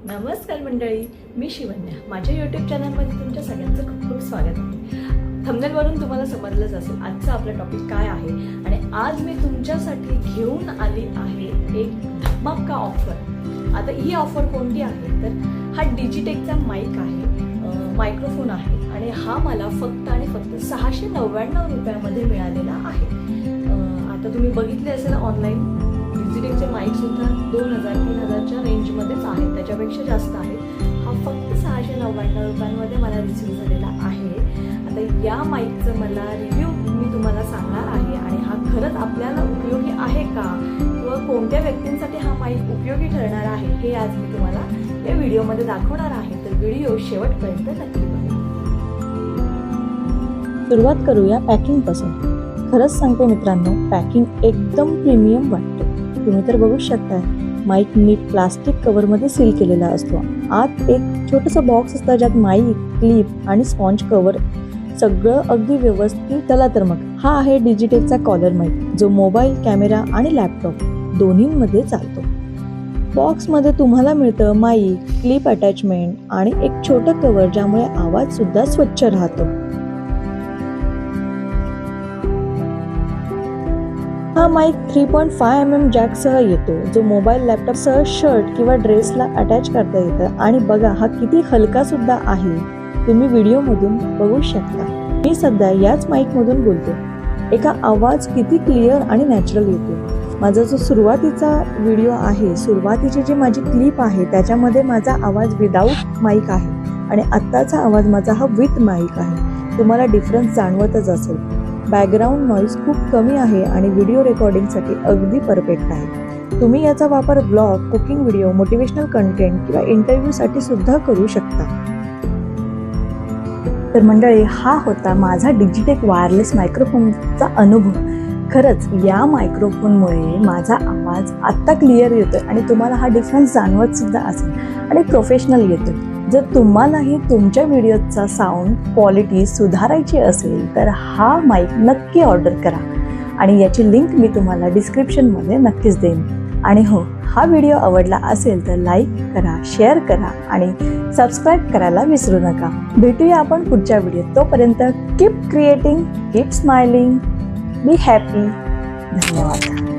नमस्कार मंडळी, मी शिवन्या. माझ्या यूट्यूब चॅनलमध्ये तुमच्या सगळ्यांचं खूप खूप स्वागत आहे. थंबनेलवरून तुम्हाला समजलंच असेल आजचा आपला टॉपिक काय आहे. आणि आज मी तुमच्यासाठी घेऊन आली आहे एक धमाका ऑफर. आता ही ऑफर कोणती आहे तर हा डिजिटेकचा माईक आहे, मायक्रोफोन आहे आणि हा मला फक्त आणि फक्त 699 रुपयामध्ये मिळालेला आहे. आता तुम्ही बघितले असेल ऑनलाईन डिजिटेकचे माईकसुद्धा 2000-3000च्या रेंजमध्येच आहेत, त्याच्यापेक्षा जास्त आहेत. हा फक्त 699 रुपयांमध्ये मला रिसीव झालेला आहे. आता या माईकचं मला रिव्ह्यू मी तुम्हाला सांगणार आहे आणि हा खरंच आपल्याला उपयोगी आहे का किंवा कोणत्या व्यक्तींसाठी हा माईक उपयोगी ठरणार आहे हे आज मी तुम्हाला या व्हिडिओमध्ये दाखवणार आहे. तर व्हिडिओ शेवटपर्यंत नक्की बघा. सुरुवात करूया पॅकिंगपासून. खरंच सांगते मित्रांनो, पॅकिंग एकदम प्रीमियम वाटते. तुम्ही तर बघू शकता, माईक नीट प्लास्टिक कव्हरमध्ये सील केलेला असतो. आत एक छोटंसं बॉक्स असतं ज्यात माईक, क्लिप आणि स्पॉन्ज कव्हर सगळं अगदी व्यवस्थित. चला तर मग हा आहे डिजिटेकचा कॉलर माईक, जो मोबाईल, कॅमेरा आणि लॅपटॉप दोन्हींमध्ये चालतो. बॉक्समध्ये तुम्हाला मिळतं माईक, क्लिप अटॅचमेंट आणि एक छोटं कव्हर ज्यामुळे आवाज सुद्धा स्वच्छ राहतो. हा माईक 3.5 mm जॅकसह येतो, जो मोबाईल, लॅपटॉपसह शर्ट किंवा ड्रेसला अटॅच करता येतं. आणि बघा हा किती हलका सुद्धा आहे, तुम्ही व्हिडिओमधून बघू शकता. मी सध्या याच माईकमधून बोलते. एका आवाज किती क्लिअर आणि नॅचरल येतो. माझा जो सुरुवातीचा व्हिडिओ आहे, सुरुवातीची जी माझी क्लिप आहे त्याच्यामध्ये माझा आवाज विदाऊट माईक आहे आणि आत्ताचा आवाज माझा हा विथ माईक आहे. तुम्हाला डिफरन्स जाणवतच असेल. बॅकग्राऊंड नॉईज खूप कमी आहे आणि व्हिडिओ रेकॉर्डिंगसाठी अगदी परफेक्ट आहे. तुम्ही याचा वापर blog, cooking video, motivational content किंवा इंटरव्ह्यूसाठी सुद्धा करू शकता. तर मंडळी, हा होता माझा डिजिटेक वायरलेस मायक्रोफोनचा अनुभव. खरंच या मायक्रोफोनमुळे माझा आवाज आत्ता क्लिअर येतोय आणि तुम्हाला हा डिफरन्स जाणवत सुद्धा असेल आणि प्रोफेशनल येतोय. जर तुम्हालाही तुमच्या व्हिडिओचा साऊंड क्वालिटी सुधारायची असेल तर हा माईक नक्की ऑर्डर करा आणि याची लिंक मी तुम्हाला डिस्क्रिप्शनमध्ये नक्कीच देईन. आणि हो, हा व्हिडिओ आवडला असेल तर लाईक करा, शेअर करा आणि सबस्क्राईब करायला विसरू नका. भेटूया आपण पुढच्या व्हिडिओत. तोपर्यंत keep creating, keep smiling, be happy. धन्यवाद.